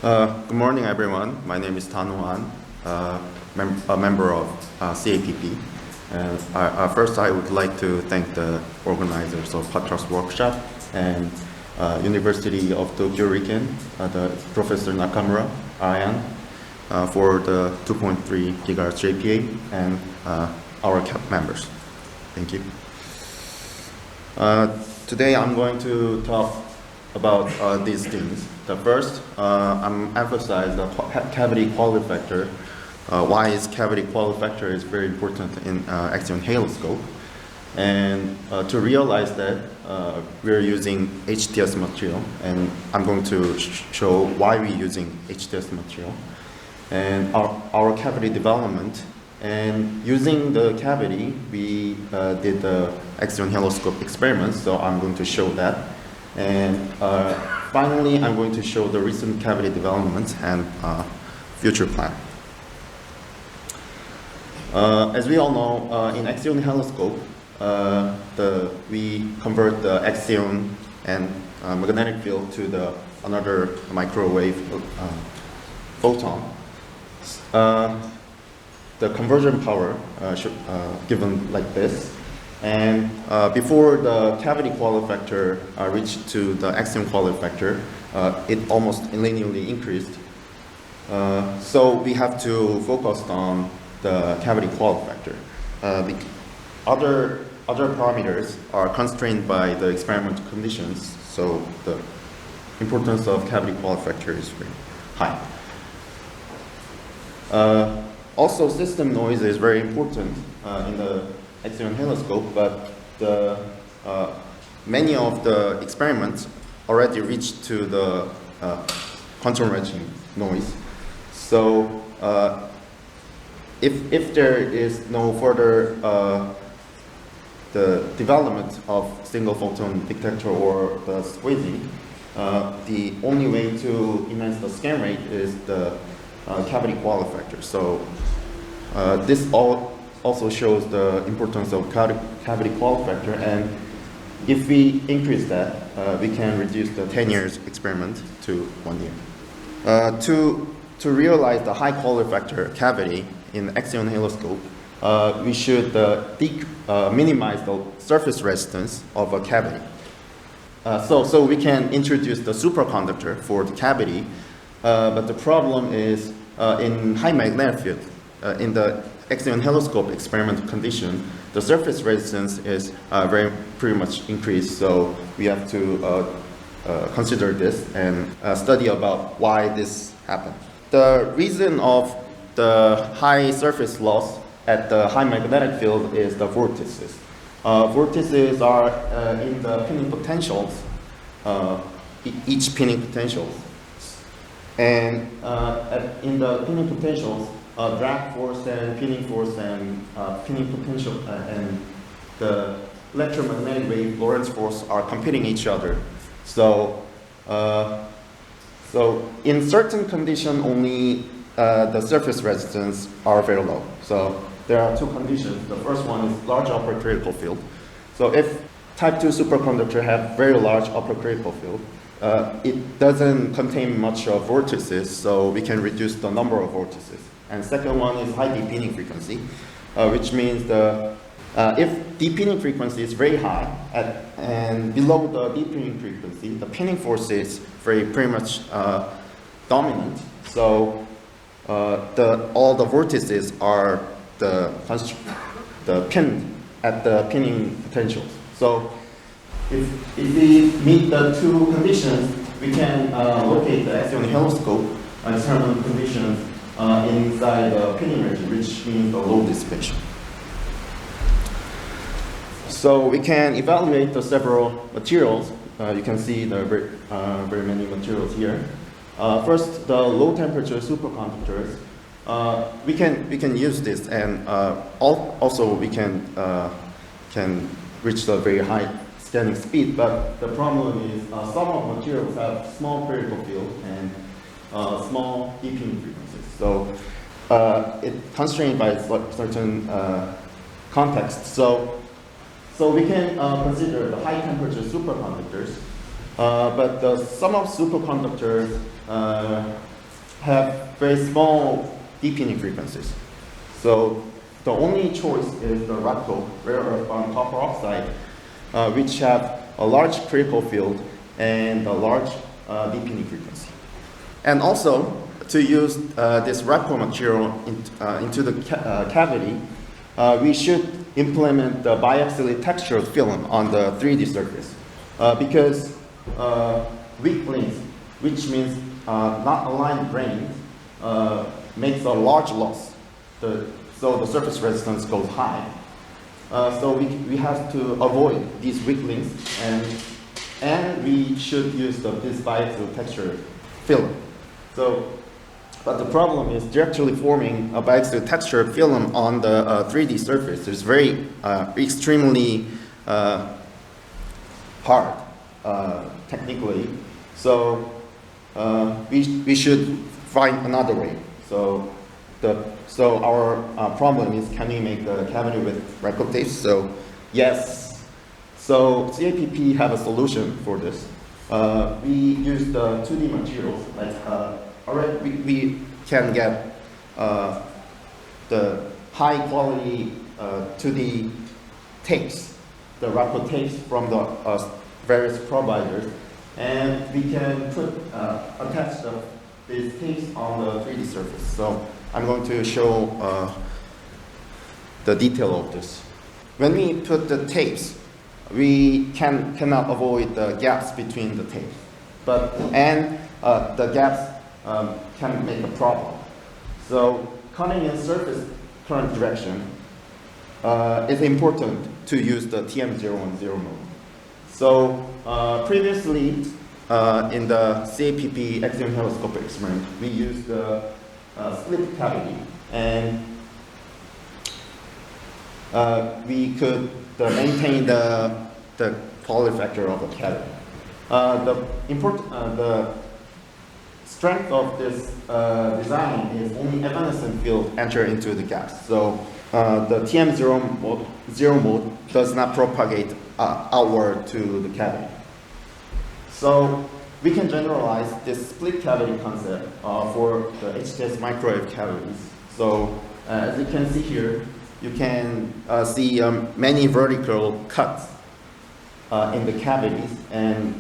Good morning, everyone. My name is Danho Ahn, a member of CAPP. And first, I would like to thank the organizers of Patras Workshop and University of Tokyo Riken, the Professor Nakamura Ayan, for the 2.3 gigahertz JPA and our CAPP members. Thank you. Today, I'm going to talk about these things. The first, I'm emphasize the cavity quality factor. Why is cavity quality factor is very important in Axion haloscope, and to realize that we're using HTS material, and I'm going to show why we're using HTS material, and our cavity development. And using the cavity, we did the Axion haloscope experiments, so I'm going to show that. And finally, I'm going to show the recent cavity developments and future plan. As we all know, in Axion haloscope, we convert the Axion and magnetic field to another microwave photon. The conversion power should given like this. And before the cavity quality factor reached to the Axion quality factor, it almost linearly increased. So we have to focus on the cavity quality factor. The other parameters are constrained by the experimental conditions, so the importance of cavity quality factor is very high. Also, system noise is very important in the Axion haloscope, but many of the experiments already reached to the contour matching noise. So if there is no further the development of single photon detector or the squeezing, the only way to enhance the scan rate is the cavity quality factor. So this also shows the importance of cavity quality factor, and if we increase that, we can reduce the 10 years experiment to 1 year. To realize the high quality factor cavity in Axion haloscope, we should minimize the surface resistance of a cavity. So we can introduce the superconductor for the cavity, but the problem is in high magnetic field, in the Axion haloscope experimental condition, the surface resistance is pretty much increased. So we have to consider this and study about why this happened. The reason of the high surface loss at the high magnetic field is the vortices. Vortices are in the pinning potentials, each pinning potential. And in the pinning potentials, drag force and pinning pinning potential and the electromagnetic wave Lorentz force are competing each other. So in certain condition, only the surface resistance are very low. So there are two conditions. The first one is large upper critical field. So if type 2 superconductor have very large upper critical field, it doesn't contain much of vortices, so we can reduce the number of vortices. And second one is high depinning frequency, which means if depinning frequency is very high and below the depinning frequency, the pinning force is pretty much dominant. So all the vortices are pinned at the pinning potentials. So if we meet the two conditions, we can locate the Axion haloscope experimental conditions inside the pinning region, which means the low dissipation. So we can evaluate the several materials. You can see the very many materials here. First, the low temperature superconductors. We can use this, and also we can reach the very high scanning speed. But the problem is some of materials have small critical field and small depinning frequencies. So it's constrained by certain context. So we can consider the high temperature superconductors, but some of superconductors have very small deepening frequencies. So the only choice is the RACO, rare earth bound copper oxide, which have a large critical field and a large deepening frequency. And also, to use this RACO material into the cavity, we should implement the biaxially textured film on the 3D surface. Because weak links, which means not aligned grains, makes a large loss. So the surface resistance goes high. So we have to avoid these weak links, and we should use this biaxial texture film. But the problem is directly forming a biaxial texture film on the 3D surface is very extremely hard technically. So we should find another way. So our problem is, can we make the cavity with RACO tapes? So yes. So CAPP have a solution for this. We use the 2D materials. Like already we can get the high quality 2D tapes, the RACO tapes from the various providers, and we can attach these tapes on the 3D surface. So I'm going to show the detail of this. When we put the tapes, we cannot avoid the gaps between the tapes, and the gaps can make a problem. So cutting in surface current direction is important to use the TM010 mode. So previously in the CAPP Axion haloscope experiment, we used the split cavity, and we could maintain the quality factor of the cavity. The strength of this design is only evanescent field enter into the gaps. So the TM0 mode does not propagate outward to the cavity. So we can generalize this split cavity concept for the HTS microwave cavities. So as you can see here, you can see many vertical cuts in the cavities, and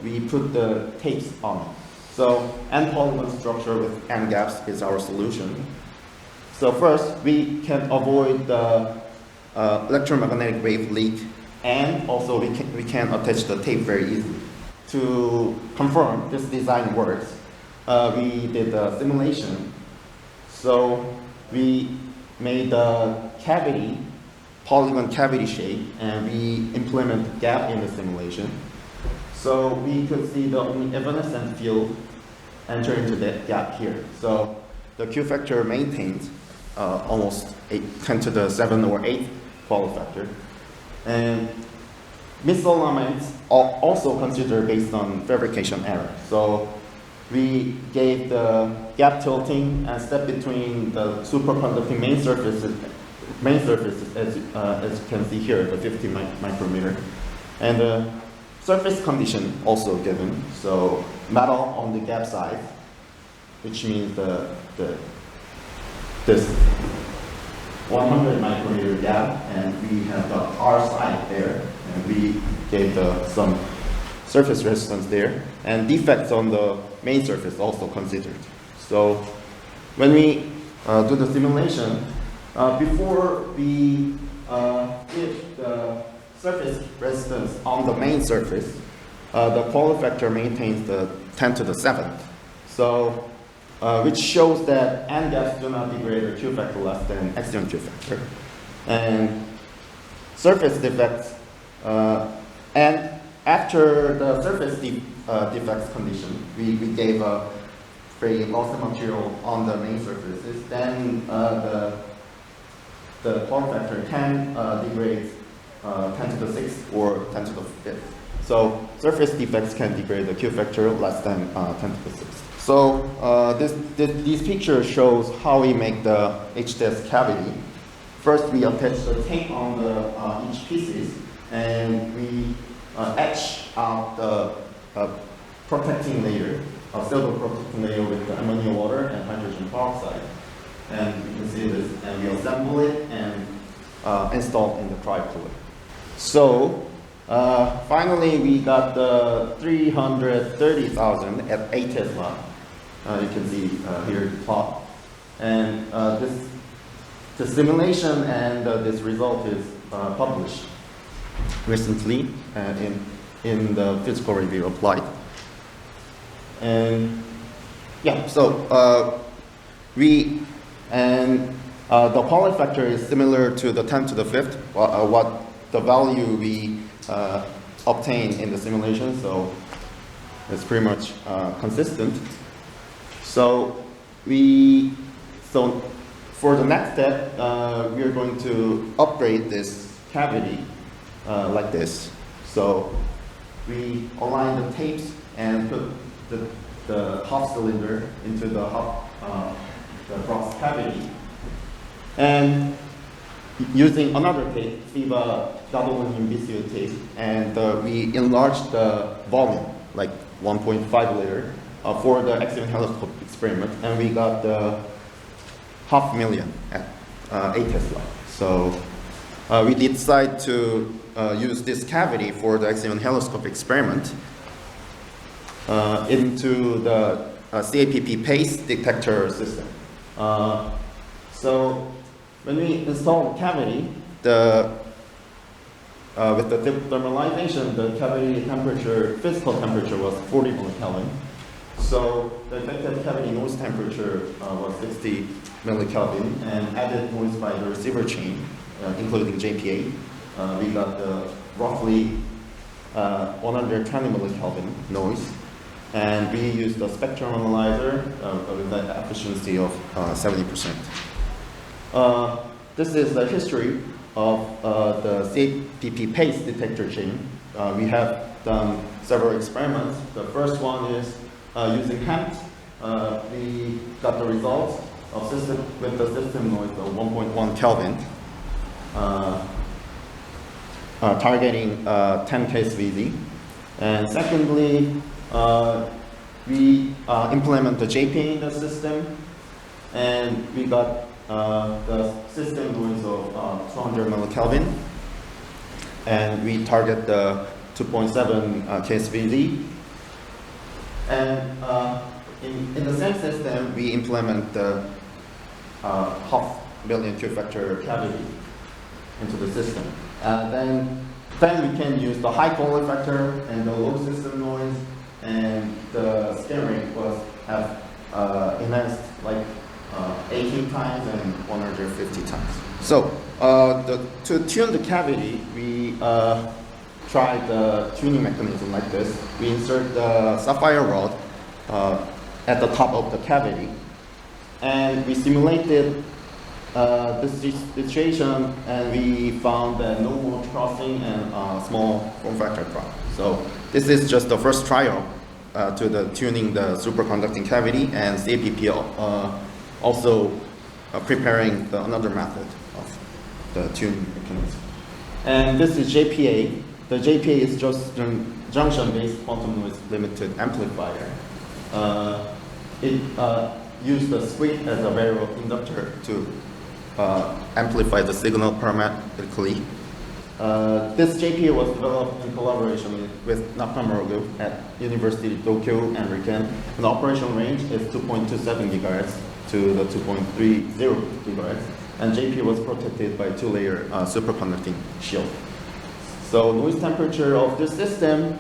we put the tapes on. So N polygon structure with N gaps is our solution. So first, we can avoid the electromagnetic wave leak, and also we can attach the tape very easily. To confirm this design works, we did a simulation. So we made the cavity, polygon cavity shape, and we implement gap in the simulation. So we could see the only evanescent field enter into that gap here. So the Q factor maintains almost 10 to the 7 or 8 quality factor. And misalignments are also considered based on fabrication error. So we gave the gap tilting and step between the superconducting main surfaces as you can see here, the 50 micrometer. And the surface condition also given. So metal on the gap side, which means this 100 micrometer gap, and we have the R side there, and we gave some surface resistance there, and defects on the main surface also considered. So when we do the simulation, before we give the surface resistance on the main surface, the quality factor maintains the 10 to the 7th. So which shows that N gaps do not degrade the Q factor less than Axion Q factor. And surface defects, and after the surface defects condition, we gave a very lossy material on the main surfaces, then the quality factor can degrade 10 to the 6th or 10 to the 5th. So surface defects can degrade the Q factor less than 10 to the 6th. So this picture shows how we make the HTS cavity. First, we attach the tape on the each pieces, and we etch out the protecting layer. a silver protecting layer with the ammonia water and hydrogen peroxide. And you can see this, and we assemble it and install in the tricooler. So finally, we got the 330,000 at 8 Tesla. You can see here at the top. And the simulation and this result is published recently in the physical review applied. And yeah, so the Pauli factor is similar to the 10 to the 5th, what the value we obtain in the simulation, so it's pretty much consistent. So for the next step, we are going to upgrade this cavity like this. So we align the tapes and put the top cylinder into the cross cavity. And using another tape, FIBA double individual tape, and we enlarged the volume, like 1.5 liter, for the Axion haloscope experiment, and we got the 500,000 at 8 Tesla. So we decide to use this cavity for the Axion haloscope experiment into the CAPP pace detector system. So when we install the cavity, with the thermalization, the cavity temperature, physical temperature was 40 millikelvin. So the effective cavity noise temperature was 60 millikelvin, and added noise by the receiver chain, including JPA, we got the roughly 120 millikelvin noise. And we used the spectrum analyzer with an efficiency of 70%. This is the history of the CAPP pace detector chain. We have done several experiments. The first one is using HEMT. We got the results of with the system noise of 1.1 Kelvin, targeting 10 KSVZ. And secondly, we implement the JPA in the system, and we got the system noise of 200 millikelvin, and we target the 2.7 KSVZ. And in the same system, we implement the 500,000 Q-factor cavity into the system. Then we can use the high Pauli factor and the low system noise, and the scan rate was enhanced like 18 times and 150 times. So to tune the cavity, we tried the tuning mechanism like this. We insert the sapphire rod at the top of the cavity, and we simulated this situation, and we found that no mode crossing and small form factor drop. So this is just the first trial to the tuning the superconducting cavity, and CAPP also preparing another method of the tuning mechanism. And this is JPA. The JPA is just junction-based quantum noise limited amplifier. It used the squeak as a variable inductor to amplify the signal parametrically. This JPA was developed in collaboration with Nakamura at University of Tokyo and Riken. The operational range is 2.27 gigahertz to the 2.30 gigahertz, and JPA was protected by two-layer superconducting shield. So noise temperature of this system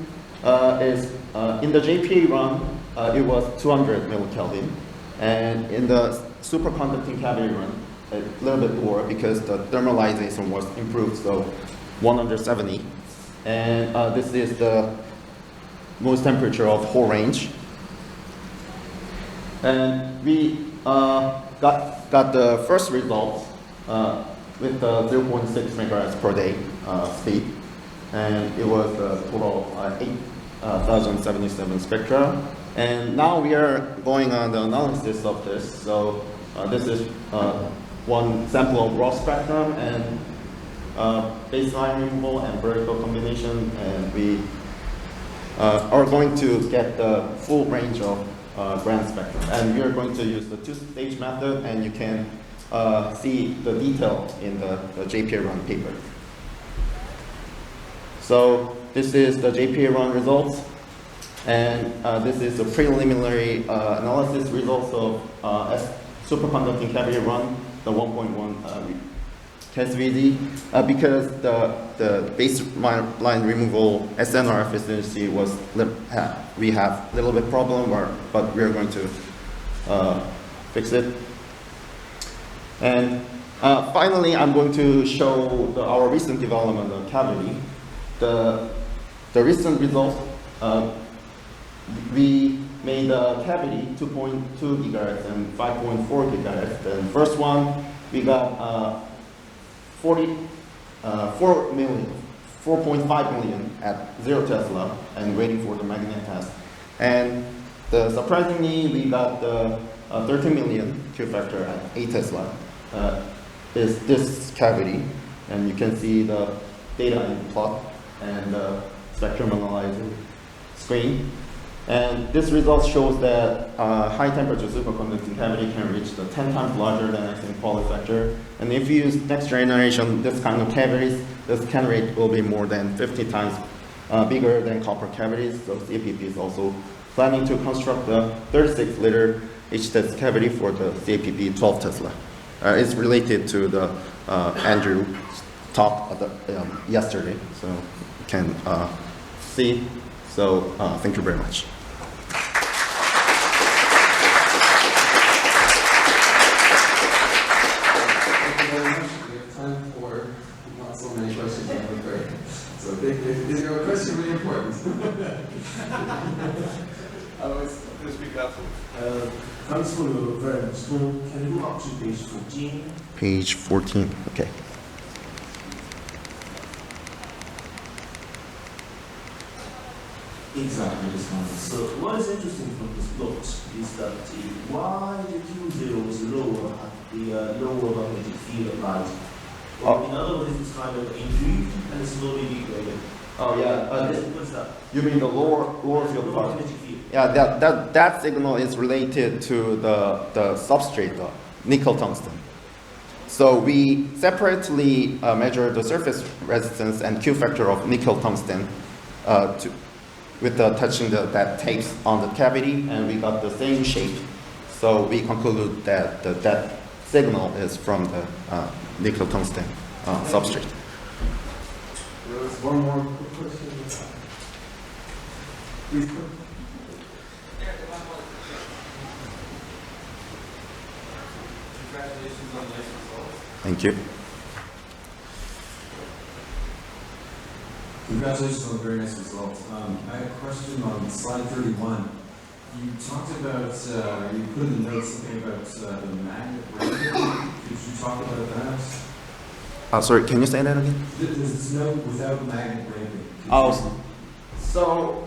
is in the JPA run, it was 200 millikelvin, and in the superconducting cavity run, a little bit lower because the thermalization was improved, so 170. And this is the noise temperature of whole range. And we got the first results with the 0.6 megahertz per day speed, and it was a total of 8,077 spectra. And now we are going on the analysis of this. So this is one sample of raw spectrum and baseline removal and vertical combination, and we are going to get the full range of grand spectrum. And we are going to use the two-stage method, and you can see the detail in the JPA-run paper. So this is the JPA-run results, and this is the preliminary analysis results of superconducting cavity run, the 1.1 test VD, because the baseline removal SNR efficiency was we have a little bit problem, but we are going to fix it. And finally, I'm going to show our recent development of cavity. The recent results, we made a cavity 2.2 gigahertz and 5.4 gigahertz. The first one, we got 4.5 million at 0 Tesla and waiting for the magnet test. And surprisingly, we got the 13 million Q factor at 8 Tesla. Is this cavity, and you can see the data in the plot and the spectrum analyzer screen. And this result shows that high temperature superconducting cavity can reach the 10 times larger than Axion quality factor. And if you use next generation this kind of cavities, the scan rate will be more than 50 times bigger than copper cavities. So CAPP is also planning to construct the 36-liter H-test cavity for the CAPP 12 Tesla. It's related to the Andrew talk yesterday, so you can see. So thank you very much. Thank you very much. We have time for not so many questions, I'm afraid. So is your question really important? Otherwise, please speak up. Thanks for your very much. So can you go up to page 14? Page 14, okay. Exactly this one. So what is interesting from this plot is that why the Q0 is lower at the lower magnetic field applied. Well, in other words, it's kind of improved and slowly degraded. Oh yeah, what's that? you mean the lower field Lower part? magnetic field. Yeah, that signal is related to the substrate, the nickel tungsten. So we separately measure the surface resistance and Q factor of nickel tungsten with touching that tapes on the cavity, and we got the same shape. So we concluded that that signal is from the nickel tungsten substrate. There was one more quick question. Please. Congratulations on nice results. Thank you. Congratulations on a very nice result. I have a question on slide 31. You talked about, you put in the notes something about the magnet ramping. Could you talk about that? Sorry, can you say that again? There's this note without magnet ramping. So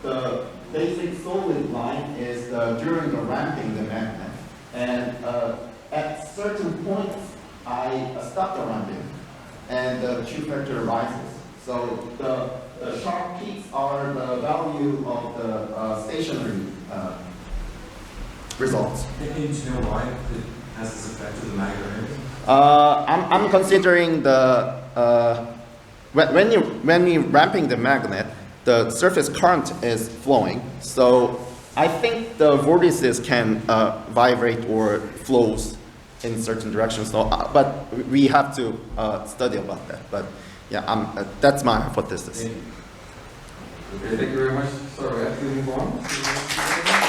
the basic solid line is during the ramping the magnet, and at certain points I stop the ramping, and the Q factor rises. So the sharp peaks are the value of the stationary results. Can you know why it has this effect of the magnet ramping? I'm considering the when we ramping the magnet, the surface current is flowing. So I think the vortices can vibrate or flows in certain directions. So, but we have to study about that. But yeah, that's my hypothesis. Okay, thank you very much. Sorry, I have to move on.